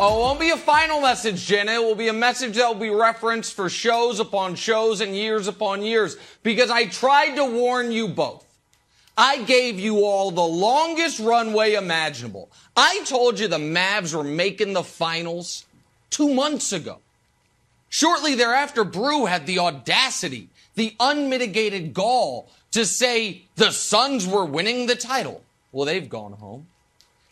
Oh, it won't be a final message, Jenna. It will be a message that will be referenced for shows upon shows and years upon years. Because I tried to warn you both. I gave you all the longest runway imaginable. I told you the Mavs were making the finals 2 months ago. Shortly thereafter, Brew had the audacity, the unmitigated gall to say the Suns were winning the title. Well, they've gone home.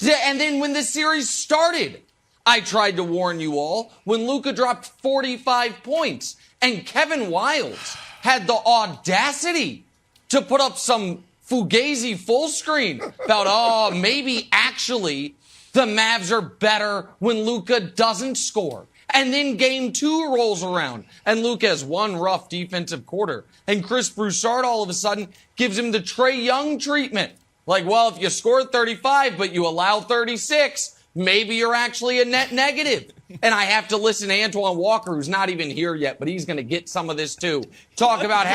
And then when the series started, I tried to warn you all when Luka dropped 45 points and Kevin Wildes had the audacity to put up some Fugazi full screen about, maybe actually the Mavs are better when Luka doesn't score. And then game 2 rolls around and Luka has one rough defensive quarter. And Chris Broussard all of a sudden gives him the Trae Young treatment. Like, well, if you scored 35 but you allow 36, maybe you're actually a net negative. And I have to listen to Antoine Walker, who's not even here yet, but he's going to get some of this too. Talk about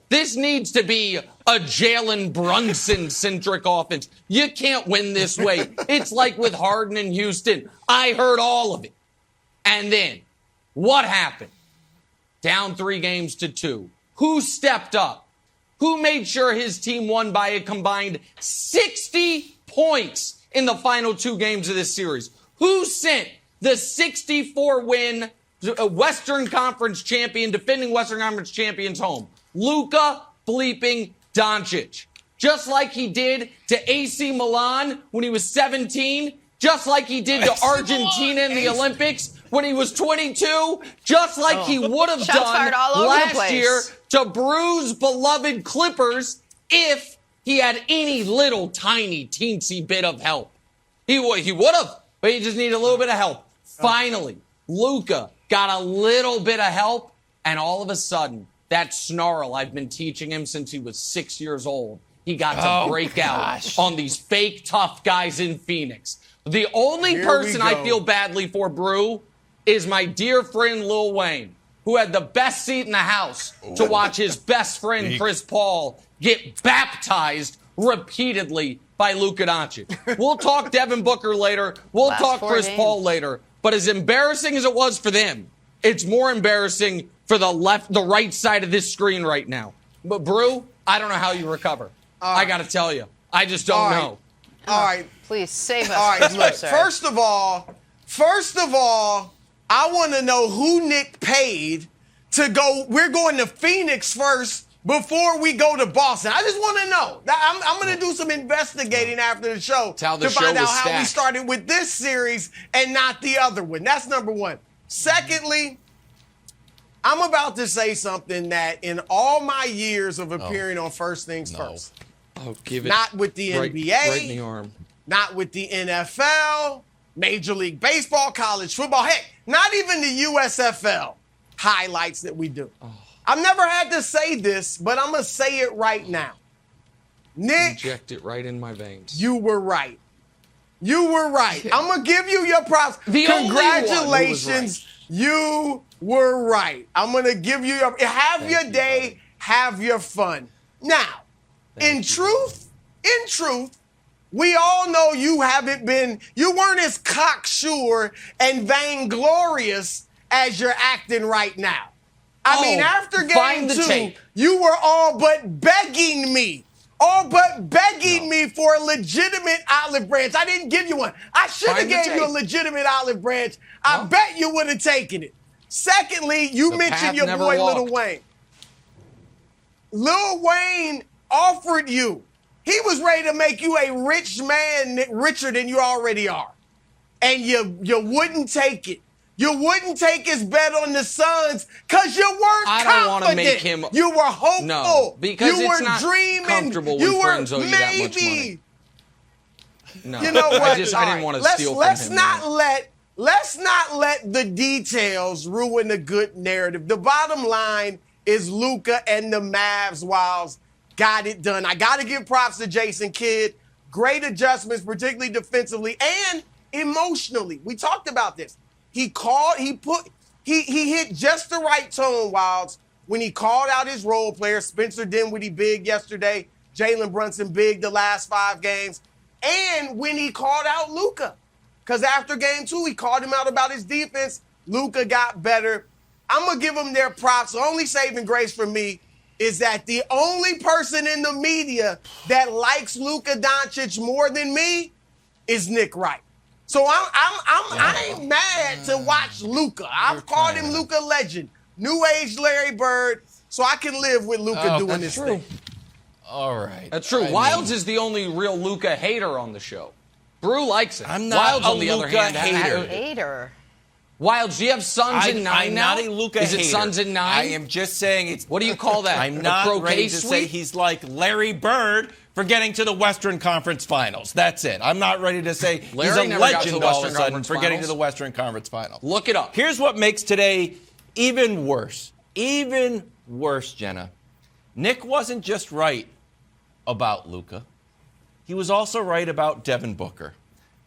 this needs to be a Jalen Brunson-centric offense. You can't win this way. It's like with Harden in Houston. I heard all of it. And then, what happened? Down 3-2. Who stepped up? Who made sure his team won by a combined 60 points in the final 2 games of this series? Who sent the 64-win Western Conference champion, defending Western Conference champions home? Luka bleeping Doncic. Just like he did to AC Milan when he was 17, just like he did to Argentina in the Olympics when he was 22, just like he would have done last year to Brew's beloved Clippers if he had any little tiny teensy bit of help. He would have, but he just needed a little bit of help. Finally, Luka got a little bit of help, and all of a sudden, that snarl I've been teaching him since he was 6 years old, he got to break out on these fake tough guys in Phoenix. The only person I feel badly for, Brew, is my dear friend Lil Wayne, who had the best seat in the house to watch his best friend Chris Paul get baptized repeatedly by Luka Doncic. We'll talk Devin Booker later. We'll talk Chris Paul later. But as embarrassing as it was for them, it's more embarrassing for the right side of this screen right now. But Brew, I don't know how you recover. I got to tell you, I just don't know. All right. Please save us. All right, look, first of all, I want to know who Nick paid to go. We're going to Phoenix first before we go to Boston. I just want to know. I'm going to do some investigating after the show to find out how we started with this series and not the other one. That's number one. Secondly, I'm about to say something that in all my years of appearing on First Things First, give it not with the NBA, right in the arm. Not with the NFL, Major League Baseball, college football, heck, not even the USFL highlights that we do. I've never had to say this, but I'm going to say it right now. Nick. Inject it right in my veins. You were right. You were right. I'm going to give you your props. Congratulations. You were right. I'm going to give you your, have your day, have your fun. Now, in truth, we all know you weren't as cocksure and vainglorious as you're acting right now. I mean, after game 2, you were all but begging me for a legitimate olive branch. I didn't give you one. I should have gave you a legitimate olive branch. I bet you would have taken it. Secondly, you mentioned your boy Lil Wayne. Lil Wayne offered you. He was ready to make you a rich man, richer than you already are. And you wouldn't take it. You wouldn't take his bet on the Suns because you weren't confident. I don't want to make him. You were hopeful. No, because you it's were not dreaming. Comfortable when friends owe you that much money. No, you know what? I didn't want to steal from him. Let's not let the details ruin the good narrative. The bottom line is Luka and the Mavs Wilds got it done. I got to give props to Jason Kidd. Great adjustments, particularly defensively and emotionally. We talked about this. He hit just the right tone, Wilds, when he called out his role players. Spencer Dinwiddie big yesterday, Jalen Brunson big the last 5 games, and when he called out Luka. because after game 2, he called him out about his defense. Luka got better. I'm going to give them their props. The only saving grace for me is that the only person in the media that likes Luka Doncic more than me is Nick Wright. So I ain't mad to watch Luka. I've called him Luka Legend, New Age Larry Bird, so I can live with Luka doing this thing. All right. That's true. Wilds is the only real Luka hater on the show. Brew likes it. I'm not Wilds, a on the other Luka hand, hater. Wilds, do you have Suns in 9 now? I'm not a Luka hater. Is it Suns in 9? I am just saying it's... What do you call that? I'm not ready to say he's like Larry Bird for getting to the Western Conference Finals. That's it. I'm not ready to say he's a legend all of a sudden for getting to the Western Conference Finals. Look it up. Here's what makes today even worse. Even worse, Jenna. Nick wasn't just right about Luka. He was also right about Devin Booker.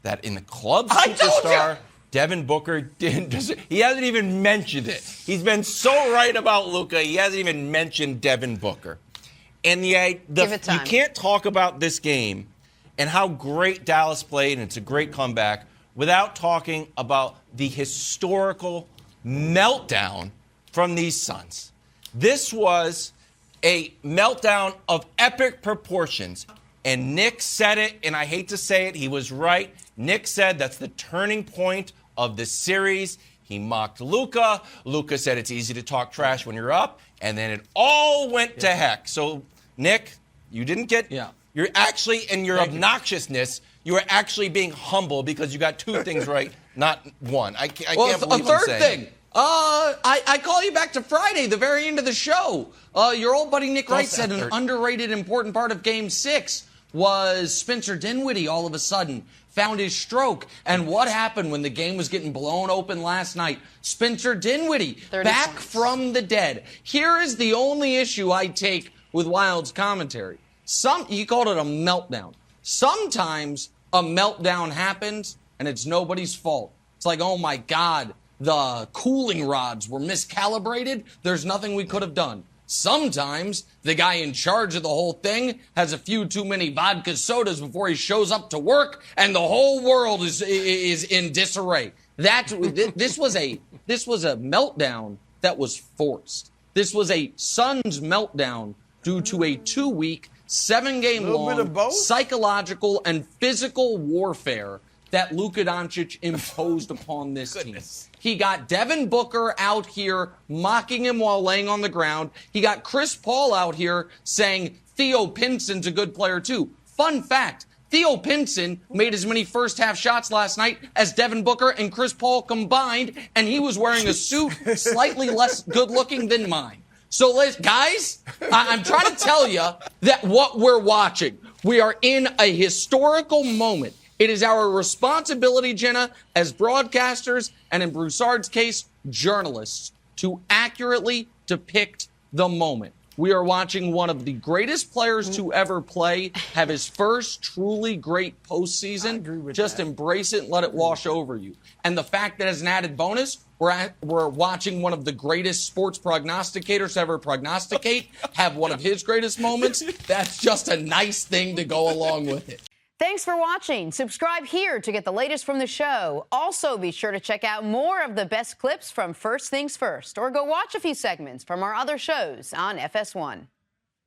That in the club superstar, Devin Booker he hasn't even mentioned it. He's been so right about Luka, he hasn't even mentioned Devin Booker. And you can't talk about this game and how great Dallas played, and it's a great comeback, without talking about the historical meltdown from these Suns. This was a meltdown of epic proportions. And Nick said it, and I hate to say it, he was right. Nick said that's the turning point of the series. He mocked Luka. Luka said it's easy to talk trash when you're up. And then it all went to heck. So, Nick, you didn't get... You're actually, in your obnoxiousness, you were actually being humble because you got 2 things right, not 1. I can't believe I'm saying a third thing. I call you back to Friday, the very end of the show. Your old buddy Nick Wright said an underrated important part of Game 6 was Spencer Dinwiddie all of a sudden found his stroke. And what happened when the game was getting blown open last night? Spencer Dinwiddie back from the dead. Here is the only issue I take with Wild's commentary. You called it a meltdown. Sometimes a meltdown happens and it's nobody's fault. It's like, oh my God, the cooling rods were miscalibrated. There's nothing we could have done. Sometimes the guy in charge of the whole thing has a few too many vodka sodas before he shows up to work, and the whole world is in disarray. This was a meltdown that was forced. This was a Suns meltdown due to a 2-week, 7-game-long psychological and physical warfare that Luka Doncic imposed upon this team. He got Devin Booker out here mocking him while laying on the ground. He got Chris Paul out here saying Theo Pinson's a good player too. Fun fact, Theo Pinson made as many first-half shots last night as Devin Booker and Chris Paul combined, and he was wearing a suit slightly less good-looking than mine. So, guys, I'm trying to tell you that what we're watching, we are in a historical moment. It is our responsibility, Jenna, as broadcasters, and in Broussard's case, journalists, to accurately depict the moment. We are watching one of the greatest players to ever play have his first truly great postseason. Just embrace it and let it wash over you. And the fact that as an added bonus, we're watching one of the greatest sports prognosticators to ever prognosticate have one of his greatest moments. That's just a nice thing to go along with it. Thanks for watching. Subscribe here to get the latest from the show. Also, be sure to check out more of the best clips from First Things First, or go watch a few segments from our other shows on FS1.